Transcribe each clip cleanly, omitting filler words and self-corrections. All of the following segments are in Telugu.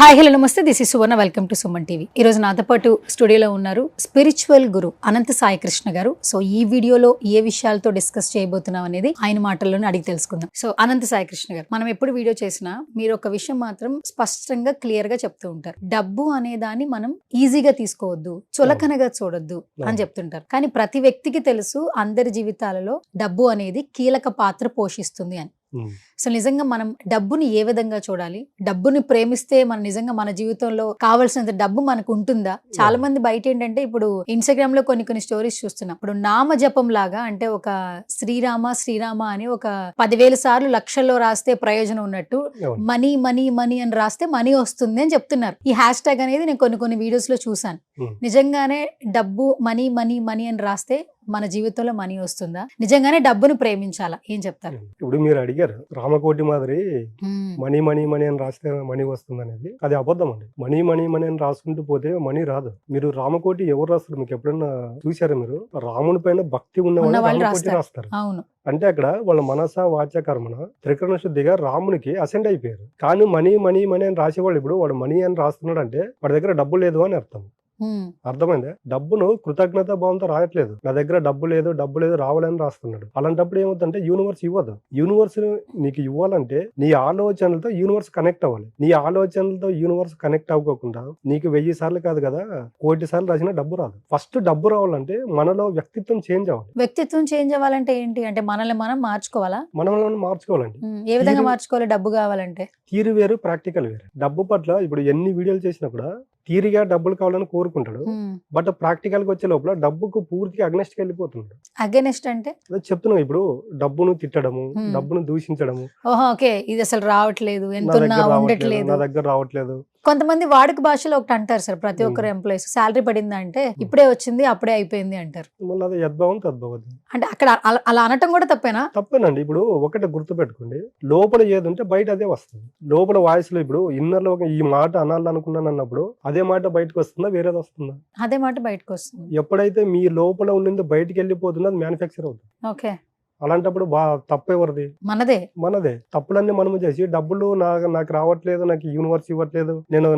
హాయ్ హలో నమస్తే, this is Suvarna. Welcome to Suman TV. ఈ రోజు నాతో పాటు స్టూడియోలో ఉన్నారు స్పిరిచువల్ గురు అనంత సాయి కృష్ణ గారు. సో ఈ వీడియోలో ఏ విషయాలతో డిస్కస్ చేయబోతున్నాం అనేది ఆయన మాటల్లోనే అడిగి తెలుసుకుందాం. సో అనంత సాయి కృష్ణ గారు, మనం ఎప్పుడు వీడియో చేసినా మీరు ఒక విషయం మాత్రం స్పష్టంగా క్లియర్ గా చెప్తూ ఉంటారు. డబ్బు అనే దాన్ని మనం ఈజీగా తీసుకోవద్దు, చులకనగా చూడొద్దు అని చెప్తుంటారు. కానీ ప్రతి వ్యక్తికి తెలుసు అందరి జీవితాలలో డబ్బు అనేది కీలక పాత్ర పోషిస్తుంది అని. సో నిజంగా మనం డబ్బుని ఏ విధంగా చూడాలి, డబ్బుని ప్రేమిస్తే మన నిజంగా మన జీవితంలో కావాల్సినంత డబ్బు మనకు ఉంటుందా? చాలా మంది బయట ఏంటంటే ఇప్పుడు ఇన్స్టాగ్రామ్ లో కొన్ని స్టోరీస్ చూస్తున్నాం. ఇప్పుడు నామ జపం లాగా, అంటే ఒక శ్రీరామ శ్రీరామ అని ఒక 10,000 సార్లు లక్షల్లో రాస్తే ప్రయోజనం ఉన్నట్టు మనీ మనీ మనీ అని రాస్తే మనీ వస్తుంది అని చెప్తున్నారు. ఈ హ్యాష్ ట్యాగ్ అనేది నేను కొన్ని వీడియోస్ లో చూసాను. నిజంగానే డబ్బు మనీ మనీ మనీ అని రాస్తే మన జీవితంలో మనీ వస్తుందా? నిజంగానే డబ్బును ప్రేమించాలా? ఏం చెప్తారు? ఇప్పుడు మీరు అడిగారు రామకోటి మాదిరి మనీ మనీ మనీ అని రాస్తే మనీ వస్తుంది అనేది. అది అబద్ధం అండి. మనీ మనీ మనీ అని రాసుకుంటూ పోతే మనీ రాదు. మీరు రామకోటి ఎవరు రాస్తారు? మీకు ఎప్పుడైనా చూసారా? మీరు రాముని పైన భక్తి ఉన్న వాళ్ళు రామకోటి రాస్తారు. అవును. అంటే అక్కడ వాళ్ళ మనస వాచ కర్మన త్రికరణ శుద్ధిగా రామునికి అసెండ్ అయిపోయారు. కానీ మనీ మనీ మనీ అని రాసేవాళ్ళు ఇప్పుడు వాడు మనీ అని రాస్తున్నాడు అంటే వాడి దగ్గర డబ్బు లేదు అని అర్థం. అర్థమైందా? డబ్బును కృతజ్ఞత భావంతో రాయట్లేదు. నా దగ్గర డబ్బు లేదు రావాలని రాస్తున్నాడు. అలాంటప్పుడు ఏమవుతుందంటే యూనివర్స్ ఇవ్వదు. యూనివర్స్ నీకు ఇవ్వాలంటే నీ ఆలోచనలతో యూనివర్స్ కనెక్ట్ అవ్వాలి. నీ ఆలోచనలతో యూనివర్స్ కనెక్ట్ అవ్వకుండా నీకు 1000 సార్లు కాదు కదా, 1,000 సార్లు రాసినా డబ్బు రాదు. ఫస్ట్ డబ్బు రావాలంటే మనలో వ్యక్తిత్వం చేంజ్ అవ్వాలి. వ్యక్తిత్వం చేంజ్ అవ్వాలంటే ఏంటి? అంటే మనల్ని మనం మార్చుకోవాలా? మనల్ని మార్చుకోవాలండి. ఏ విధంగా మార్చుకోవాలి? డబ్బు కావాలంటే థియరీ వేరు, ప్రాక్టికల్ వేరు. డబ్బు పట్ల ఇప్పుడు ఎన్ని వీడియోలు చేసినా కూడా థియరీగా డబ్బులు కావాలని కోరుకుంటాడు, బట్ ప్రాక్టికల్ గా వచ్చే లోపల డబ్బుకు పూర్తిగా అగ్నెస్ట్ వెళ్ళిపోతున్నాడు. అగెనెస్ట్ అంటే చెప్తున్నాం, ఇప్పుడు డబ్బును తిట్టడము, డబ్బును దూషించడము. ఓకే, ఇది అసలు రావట్లేదు, నా దగ్గర రావట్లేదు. కొంతమంది వాడుక భాషలో ఒకటి అంటారు సార్, ప్రతి ఒక్కరు ఎంప్లాయీస్ శాలరీ పడింది అంటే ఇప్పుడే వచ్చింది అప్పుడే అయిపోయింది అంటారు. మళ్ళీ అది యద్భావం తద్భావం. అంటే అక్కడ అలా అనటం కూడా తప్పేనా? తప్పేనండి. ఇప్పుడు ఒకటి గుర్తు పెట్టుకోండి, లోపల ఏది ఉంటే బయట అదే వస్తుంది. లోపల వాయిస్ లో ఇప్పుడు ఇన్నర్ లో ఈ మాట అనాలనుకున్నాను అన్నప్పుడు అదే మాట బయటకు వస్తుందా, వేరేది వస్తుందా? అదే మాట బయటకు వస్తుంది. ఎప్పుడైతే మీ లోపల ఉండింది బయటికి వెళ్ళిపోతుందో అది మ్యానుఫ్యాక్చర్ అవుతుంది. ఓకే. అలాంటప్పుడు తప్పెవరిది? మనదే. తప్పులన్నీ మనము చేసి డబ్బులు నాకు రావట్లేదు, నాకు యూనివర్స్ ఇవ్వట్లేదు,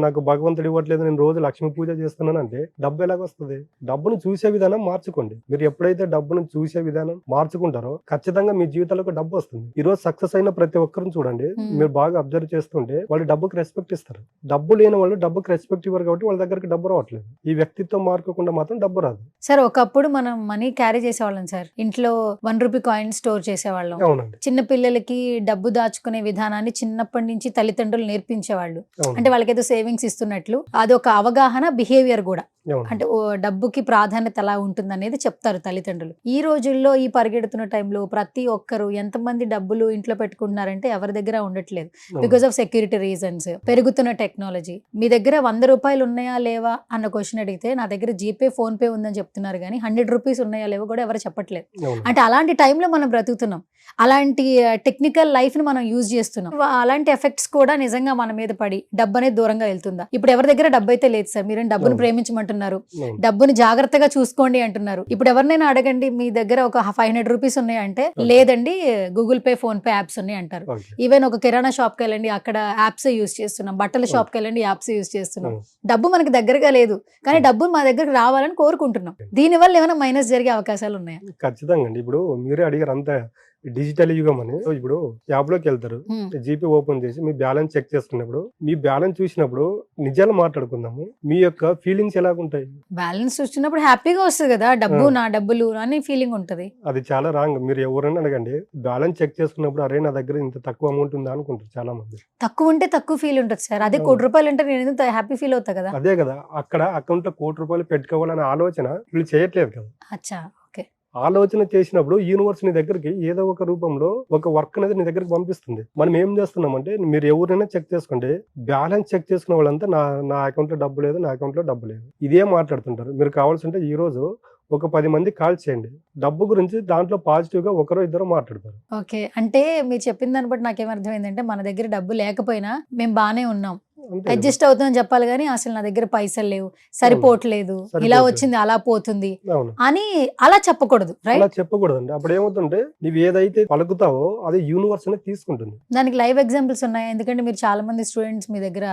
నాకు భగవంతుడు ఇవ్వట్లేదు, నేను రోజు లక్ష్మీ పూజ చేస్తున్నాను అంటే డబ్బు ఎలాగొస్తుంది? డబ్బును చూసే విధానం మార్చుకోండి. మీరు ఎప్పుడైతే డబ్బును చూసే విధానం మార్చుకుంటారో ఖచ్చితంగా మీ జీవితాలకు డబ్బు వస్తుంది. ఈ రోజు సక్సెస్ అయిన ప్రతి ఒక్కరిని చూడండి, మీరు బాగా అబ్జర్వ్ చేస్తుంటే వాళ్ళు డబ్బుకి రెస్పెక్ట్ ఇస్తారు. డబ్బు లేని వాళ్ళు డబ్బుకి రెస్పెక్ట్ ఇవ్వరు కాబట్టి వాళ్ళ దగ్గరికి డబ్బు రావట్లేదు. ఈ వ్యక్తిత్వం మార్చకుండా మాత్రం డబ్బు రాదు. సార్ ఒకప్పుడు మనం మనీ క్యారీ చేసేవాళ్ళం సార్, ఇంట్లో 1 రూపీ కాయిన్ స్టోర్ చేసేవాళ్ళం. చిన్న పిల్లలకి డబ్బు దాచుకునే విధానాన్ని చిన్నప్పటి నుంచి తల్లిదండ్రులు నేర్పించేవాళ్ళు. అంటే వాళ్ళకేదో సేవింగ్స్ ఇస్తున్నట్లు అదొక అవగాహన, బిహేవియర్ కూడా. అంటే డబ్బుకి ప్రాధాన్యత ఎలా ఉంటుంది అనేది చెప్తారు తల్లిదండ్రులు. ఈ రోజుల్లో ఈ పరిగెడుతున్న టైంలో ప్రతి ఒక్కరు ఎంతమంది డబ్బులు ఇంట్లో పెట్టుకుంటున్నారంటే ఎవరి దగ్గర ఉండట్లేదు. బికాస్ ఆఫ్ సెక్యూరిటీ రీజన్స్, పెరుగుతున్న టెక్నాలజీ. మీ దగ్గర 100 రూపాయలు ఉన్నాయా లేవా అన్న క్వశ్చన్ అడిగితే నా దగ్గర జీపే, ఫోన్ పే ఉందని చెప్తున్నారు కానీ 100 రూపీస్ ఉన్నాయా లేవో కూడా ఎవరు చెప్పట్లేదు. అంటే అలాంటి టైంలో మనం బ్రతుకుతున్నాం. అలాంటి టెక్నికల్ లైఫ్ ని మనం యూజ్ చేస్తున్నాం. అలాంటి ఎఫెక్ట్స్ కూడా నిజంగా మన మీద పడి డబ్బు అనేది దూరంగా వెళ్తుందా? ఇప్పుడు ఎవరి దగ్గర డబ్బు అయితే లేదు సార్, మీరు డబ్బును ప్రేమించమంటున్నారు, డబ్బుని జాగ్రత్తగా చూసుకోండి అంటున్నారు. ఇప్పుడు ఎవరినైనా అడగండి, మీ దగ్గర ఒక 500 రూపీస్ ఉన్నాయంటే లేదండి Google pay, phone pay apps ఉన్నాయి అంటారు. ఈవెన్ ఒక కిరాణా షాప్ కి వెళ్ళండి, అక్కడ యాప్స్ యూజ్ చేస్తున్నాం. బట్టల షాప్ కి వెళ్ళండి, యాప్స్ యూజ్ చేస్తున్నాం. డబ్బు మనకి దగ్గరగా లేదు కానీ డబ్బు మా దగ్గరకు రావాలని కోరుకుంటున్నాం. దీని వల్ల ఏమైనా మైనస్ జరిగే అవకాశాలు ఉన్నాయా? ఖచ్చితంగా అండి. ఇప్పుడు మీరే అడిగారు అంతా డిజిటల్ యుగం అని. ఇప్పుడు యాప్ లోకి వెళ్తారు, జీపే ఓపెన్ చేసి మీ బ్యాలెన్స్ చెక్ చేసుకున్నప్పుడు, మీ బ్యాలెన్స్ చూసినప్పుడు నిజాలు మాట్లాడుకుందాము, మీ యొక్క ఫీలింగ్స్ ఎలాగుంటాయి? బ్యాలెన్స్ చూసినప్పుడు హ్యాపీగా వస్తుంది కదా, డబ్బు నా డబ్బులు అని ఫీలింగ్ ఉంటది. అది చాలా రాంగ్. మీరు ఎవరైనా అడగండి, బ్యాలెన్స్ చెక్ చేసుకున్నప్పుడు అరే నా దగ్గర ఇంత తక్కువ అమౌంట్ ఉందా అనుకుంటారు చాలా మంది. తక్కువ ఉంటే తక్కువ ఫీల్ ఉంటుంది సార్. అదే 1 కోటి రూపాయలు అంటే నేను ఎందుకు హ్యాపీ ఫీల్ అవుతా కదా. అదే కదా, అక్కడ అకౌంట్ లో 1 కోటి రూపాయలు పెట్టుకోవాలనే ఆలోచన వీళ్ళు చేయట్లేదు కదా. అచ్చా, ఓకే. ఆలోచన చేసినప్పుడు యూనివర్స్ నీ దగ్గరికి ఏదో ఒక రూపంలో ఒక వర్క్ అనేది నీ దగ్గరికి పంపిస్తుంది. మనం ఏం చేస్తున్నామంటే, మీరు ఎవరైనా చెక్ చేసుకోండి, బ్యాలెన్స్ చెక్ చేసుకున్న వాళ్ళంతా నా అకౌంట్ లో డబ్బు లేదు, నా అకౌంట్ లో డబ్బు లేదు, ఇదే మాట్లాడుతుంటారు. మీరు కావాల్సింటే ఈ రోజు ఒక 10 మంది కాల్ చేయండి, డబ్బు గురించి దాంట్లో పాజిటివ్ గా ఒకరో ఇద్దరు మాట్లాడతారు. ఓకే, అంటే మీరు చెప్పిన దాన్ని బట్టి నాకేమర్థమైందంటే మన దగ్గర డబ్బు లేకపోయినా మేము బానే ఉన్నాం, అంతే కదా. అడ్జస్ట్ అవుతుందని చెప్పాలి కానీ అసలు నా దగ్గర పైసలు లేవు, సరిపోవట్లేదు, ఇలా సరిపోవట్లేదు. వచ్చింది అలా పోతుంది అవును, అని అలా చెప్పకూడదు, అలా రైట్? చెప్పకూడదండి. అప్పుడు ఏమవుతుంటే నువ్వు ఏదైతే పలుకుతావో అది యూనివర్స్ అనేది తీసుకుంటుంది. దానికి లైవ్ ఎగ్జాంపుల్స్ ఉన్నాయి, ఎందుకంటే మీరు చాలా మంది స్టూడెంట్స్ మీ దగ్గర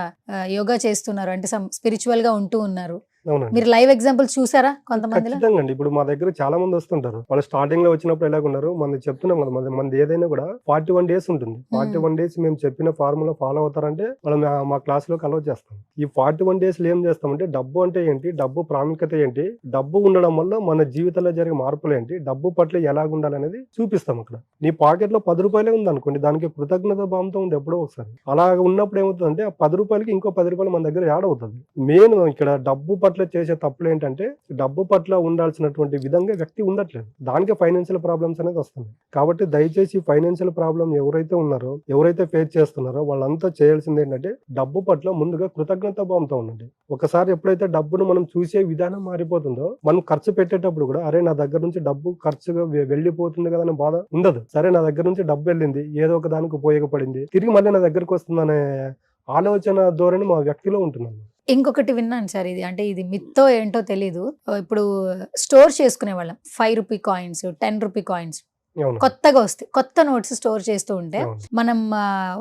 యోగా చేస్తున్నారు, అంటే స్పిరిచువల్ గా ఉంటూ ఉన్నారు. అవునండి, మీరు లైవ్ ఎగ్జాంపుల్స్ చూసారా కొంతమందిలో? ఖచ్చితంగా అండి. ఇప్పుడు మా దగ్గర చాలా మంది వస్తుంటారు. వాళ్ళు స్టార్టింగ్ లో వచ్చినప్పుడు ఎలాగున్నారు, మనం చెప్తున్నాం కదా, మనది ఏదైనా కూడా 41 days ఉంటుంది. 41 days మేము చెప్పిన ఫార్ములా ఫాలో అవుతారంటే వాళ్ళు మా క్లాస్ లో అలౌ చేస్తాం. ఈ 41 days లో ఏం చేస్తామంటే డబ్బు అంటే ఏంటి, డబ్బు ప్రాముఖ్యత ఏంటి, డబ్బు ఉండడం వల్ల మన జీవితంలో జరిగే మార్పులు ఏంటి, డబ్బు పట్ల ఎలాగ ఉండాలనేది చూపిస్తాం. అక్కడ నీ పాకెట్ లో 10 రూపాయలే ఉంది అనుకోండి, దానికి కృతజ్ఞత భావంతో ఉంది ఎప్పుడో ఒకసారి. అలా ఉన్నప్పుడు ఏమవుతుందంటే ఆ 10 రూపాయలకి ఇంకో 10 రూపాయలు మన దగ్గర యాడ్ అవుతుంది. మెయిన్ ఇక్కడ డబ్బు పట్ల చేసే తప్పులు ఏంటంటే డబ్బు పట్ల ఉండాల్సినటువంటి విధంగా వ్యక్తి ఉండట్లేదు. దానికి ఫైనాన్షియల్ ప్రాబ్లమ్స్ అనేది వస్తుంది. కాబట్టి దయచేసి ఫైనాన్షియల్ ప్రాబ్లం ఎవరైతే ఉన్నారో, ఎవరైతే ఫేస్ చేస్తున్నారో వాళ్ళంతా చేయాల్సింది ఏంటంటే డబ్బు పట్ల ముందుగా కృతజ్ఞత భావంతో ఉండండి. ఒకసారి ఎప్పుడైతే డబ్బును మనం చూసే విధానం మారిపోతుందో, మనం ఖర్చు పెట్టేటప్పుడు కూడా అరే నా దగ్గర నుంచి డబ్బు ఖర్చుగా వెళ్ళిపోతుంది కదా అనే బాధ ఉండదు. సరే నా దగ్గర నుంచి డబ్బు వెళ్ళింది, ఏదో ఒక దానికి ఉపయోగపడింది, తిరిగి మళ్ళీ నా దగ్గరకు వస్తుందనే ఆలోచన ధోరణి మా వ్యక్తిలో ఉంటుంది. ఇంకొకటి విన్నాను సార్, ఇది అంటే ఇది మిత్తో ఏంటో తెలీదు. ఇప్పుడు స్టోర్ చేసుకునే వాళ్ళం 5 రూపీ కాయిన్స్, 10 రూపీ కాయిన్స్ అవును, కొత్తగా వస్తాయి, కొత్త నోట్స్ స్టోర్ చేస్తూ ఉంటే అవును, మనం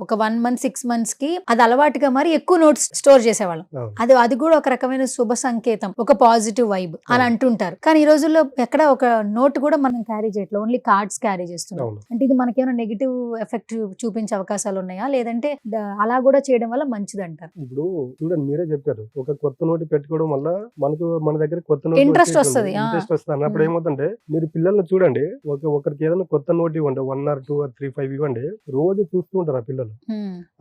ఒక 1 month 6 months కి అది అలవాటుగా మరి ఎక్కువ నోట్స్ స్టోర్ చేసేవాళ్ళం. అవును. అది కూడా ఒక రకమైన శుభ సంకేతం, ఒక పాజిటివ్ వైబ్ అని అవును. అంటుంటారు. కానీ ఈ రోజుల్లో ఎక్కడ ఒక నోట్ కూడా మనం క్యారీ చేయట్లేదు, ఓన్లీ కార్డ్స్ క్యారీ చేస్తున్నాం. అవును. అంటే ఇది మనకేమైనా నెగిటివ్ ఎఫెక్ట్ చూపించే అవకాశాలు ఉన్నాయా, లేదంటే అలా కూడా చేయడం వల్ల మంచిది అంటారు? ఇప్పుడు చూడండి, మీరే చెప్పారు ఒక కొత్త నోటి పెట్టుకోవడం వల్ల మన దగ్గర కొత్త నోటి Interest వస్తది. ఇంట్రెస్ట్ వస్తుంది అన్నప్పుడు ఏమవుతుంటే మీరు పిల్లల్ని చూడండి, ఒకరికి ఏదైనా కొత్త నోట్ ఇవ్వండి, 1 or 2 or 3 5 ఇవ్వండి, రోజు చూస్తూ ఉంటారు ఆ పిల్లలు.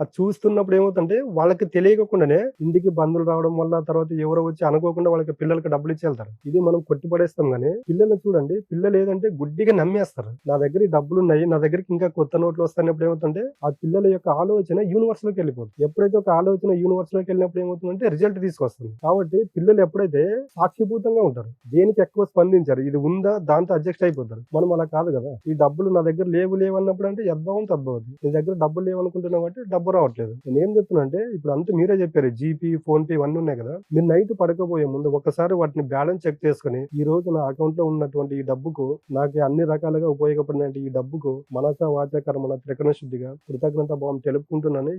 అది చూస్తున్నప్పుడు ఏమవుతుంటే వాళ్ళకి తెలియకుండానే ఇంటికి బంధువులు రావడం వల్ల తర్వాత ఎవరో వచ్చి అనుకోకుండా వాళ్ళకి పిల్లలకి డబ్బులు ఇచ్చి వెళ్తారు. ఇది మనం కొట్టిపడేస్తాం కానీ పిల్లల్ని చూడండి, పిల్లలు ఏదంటే గుడ్డిగా నమ్మేస్తారు. నా దగ్గర ఈ డబ్బులు ఉన్నాయి, నా దగ్గరికి ఇంకా కొత్త నోట్లు వస్తాయన్నప్పుడు ఏమవుతుంటే ఆ పిల్లల యొక్క ఆలోచన యూనివర్స్ లోకి వెళ్ళిపోతుంది. ఎప్పుడైతే ఒక ఆలోచన యూనివర్స్ లోకి వెళ్ళినప్పుడు ఏమవుతుందంటే రిజల్ట్ తీసుకొస్తుంది. కాబట్టి పిల్లలు ఎప్పుడైతే సాక్షిభూతంగా ఉంటారు, దేనికి ఎక్కువ స్పందించారు, ఇది ఉందా దాంతో అడ్జస్ట్ అయిపోతారు. మనం అలా కాదు కదా, ఈ డబ్బులు నా దగ్గర లేవు అన్నప్పుడు అంటే యద్భావం తద్భవతి. నీ దగ్గర డబ్బులు లేవనుకుంటున్నావు అంటే డబ్బు రావట్లేదు. నేను ఏం చెప్తున్నా అంటే ఇప్పుడు అంతా మీరే చెప్పారు, జీపీ ఫోన్ పే ఇవన్నీ ఉన్నాయి కదా, మీరు నైట్ పడకపోయే ముందు ఒకసారి వాటిని బ్యాలెన్స్ చెక్ చేసుకుని ఈ రోజు నా అకౌంట్ లో ఉన్నటువంటి ఈ డబ్బుకు నాకు అన్ని రకాలుగా ఉపయోగపడిన ఈ డబ్బుకు మనస వాచ కర్మణ త్రికరణ శుద్ధిగా కృతజ్ఞత భావం తెలుపుకుంటున్నాను.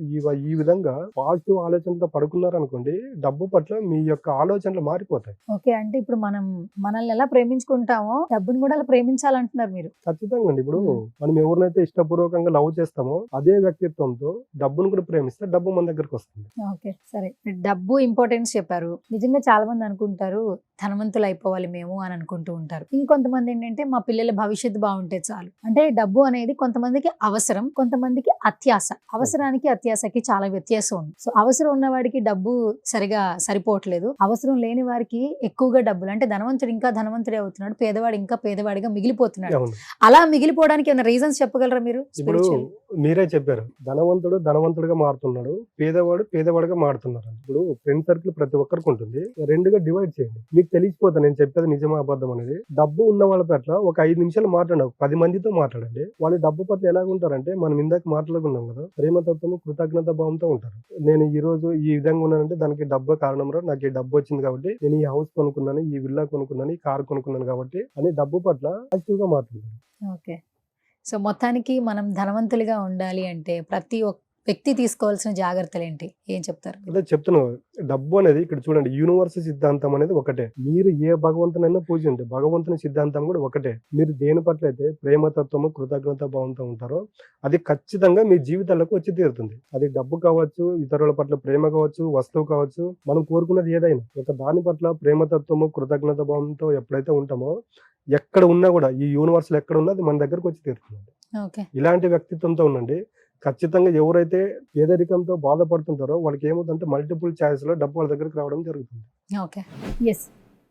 ఈ విధంగా పాజిటివ్ ఆలోచనతో పడుకున్నారనుకోండి, డబ్బు పట్ల మీ యొక్క ఆలోచనలు మారిపోతాయి. ఓకే, అంటే ఇప్పుడు మనల్ని ఎలా ప్రేమించుకుంటామో డబ్బుని కూడా అలా ప్రేమించాలంటున్నారు మీరు? ఖచ్చితంగా అండి. ఇప్పుడు మనం ఎవరినైతే ఇష్టపూర్వకంగా లవ్ చేస్తామో అదే వ్యక్తిత్వంతో డబ్బును కూడా ప్రేమిస్తే డబ్బు మన దగ్గరకు వస్తుంది. ఓకే, సరే, డబ్బు ఇంపార్టెన్స్ చెప్పారు. నిజంగా చాలా మంది అనుకుంటారు ధనవంతులు అయిపోవాలి మేము అని అనుకుంటూ ఉంటారు. ఇంకొంతమంది ఏంటంటే మా పిల్లల భవిష్యత్తు బాగుంటే చాలు. అంటే డబ్బు అనేది కొంతమందికి అవసరం, కొంతమందికి అత్యాశ. అవసరానికి అత్యాశకి చాలా వ్యత్యాసం ఉంది. సో అవసరం ఉన్న వాడికి డబ్బు సరిగా సరిపోవట్లేదు, అవసరం లేని వారికి ఎక్కువగా డబ్బులు, అంటే ధనవంతుడు ఇంకా ధనవంతుడే అవుతున్నాడు, పేదవాడు ఇంకా పేదవాడిగా మిగిలిపోతున్నాడు. అలా మిగిలిపోవడానికి ఏమైనా రీజన్స్ చెప్పగలరా మీరు? ఇప్పుడు మీరే చెప్పారు, ధనవంతుడు ధనవంతుడిగా మారుతున్నాడు, పేదవాడు పేదవాడిగా మారుతున్నారు. ఇప్పుడు ఫ్రెండ్ సర్కిల్ ప్రతి ఒక్కరికి ఉంటుంది, రెండుగా డివైడ్ చేయండి, మీకు తెలిసిపోతా నేను చెప్పేది నిజమా అబద్ధం అనేది. డబ్బు ఉన్న వాళ్ళ పట్ల ఒక 5 నిమిషాలు మాట్లాడండి, 10 మందితో మాట్లాడండి. వాళ్ళు డబ్బు పట్ల ఎలాగుంటారంటే మనం ఇందాక మాట్లాడుకున్నాం కదా, ప్రేమతత్వము కృతజ్ఞత భావంతో ఉంటారు. నేను ఈ రోజు ఈ విధంగా ఉన్నానంటే దానికి డబ్బు కారణం రా, నాకు ఈ డబ్బు వచ్చింది కాబట్టి నేను ఈ హౌస్ కొనుక్కున్నాను, ఈ విల్లా కొనుక్కున్నాను, ఈ కార్ కొనుక్కున్నాను కాబట్టి అని డబ్బు పట్ల పాజిటివ్ గా మాట్లాడారు. ఓకే, సో మొత్తానికి మనం ధనవంతులుగా ఉండాలి అంటే ప్రతి ఒక్క వ్యక్తి తీసుకోవాల్సిన జాగ్రత్తలు ఏంటి, ఏం చెప్తారు? అదే చెప్తున్నావు, డబ్బు అనేది ఇక్కడ చూడండి, యూనివర్స్ సిద్ధాంతం అనేది ఒకటే. మీరు ఏ భగవంతునైనా పూజించండి, భగవంతుని సిద్ధాంతం కూడా ఒకటే. మీరు దేని పట్ల అయితే ప్రేమతత్వము కృతజ్ఞత భావంతో ఉంటారో అది ఖచ్చితంగా మీ జీవితాలకు వచ్చి తీరుతుంది. అది డబ్బు కావచ్చు, ఇతరుల పట్ల ప్రేమ కావచ్చు, వస్తువు కావచ్చు, మనం కోరుకున్నది ఏదైనా ఒక దాని పట్ల ప్రేమతత్వము కృతజ్ఞత భావంతో ఎప్పుడైతే ఉంటామో ఎక్కడ ఉన్నా కూడా ఈ యూనివర్స్ లో ఎక్కడ ఉన్నా అది మన దగ్గరకు వచ్చి తీరుతుంది. ఇలాంటి వ్యక్తిత్వంతో ఉండండి. ఖచ్చితంగా ఎవరైతే పేదరికంతో బాధపడుతుంటారో వాళ్ళకి ఏమవుతుందంటే మల్టిపుల్ ఛాయిస్ లో డబ్బు వాళ్ళ దగ్గరికి రావడం జరుగుతుంది. Okay, yes.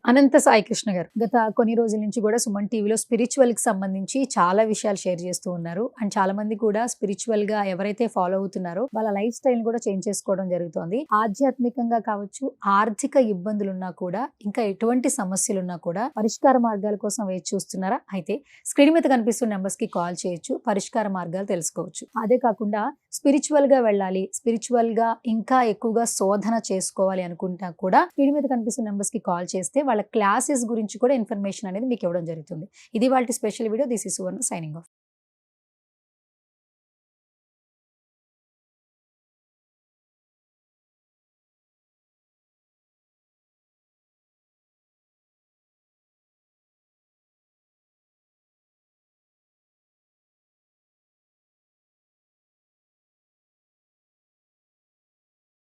అనంత సాయి కృష్ణ గారు గత కొన్ని రోజుల నుంచి కూడా సుమన్ టీవీలో స్పిరిచువల్ కి సంబంధించి చాలా విషయాలు షేర్ చేస్తూ ఉన్నారు. అండ్ చాలా మంది కూడా స్పిరిచువల్ గా ఎవరైతే ఫాలో అవుతున్నారో వాళ్ళ లైఫ్ స్టైల్ కూడా చేంజ్ చేసుకోవడం జరుగుతోంది. ఆధ్యాత్మికంగా కావచ్చు, ఆర్థిక ఇబ్బందులున్నా కూడా, ఇంకా ఎటువంటి సమస్యలున్నా కూడా పరిష్కార మార్గాల కోసం వేచి చూస్తున్నారా? అయితే స్క్రీన్ మీద కనిపిస్తున్న నెంబర్స్ కి కాల్ చేయొచ్చు, పరిష్కార మార్గాలు తెలుసుకోవచ్చు. అదే కాకుండా స్పిరిచువల్ గా వెళ్ళాలి, స్పిరిచువల్ గా ఇంకా ఎక్కువగా శోధన చేసుకోవాలి అనుకుంటా కూడా స్క్రీన్ మీద కనిపిస్తున్న నెంబర్స్ కి కాల్ చేస్తే వాళ్ళ క్లాసెస్ గురించి కూడా ఇన్ఫర్మేషన్ అనేది మీకు ఇవ్వడం జరుగుతుంది. ఇది వాళ్ళ special video. This is Suvarna signing off.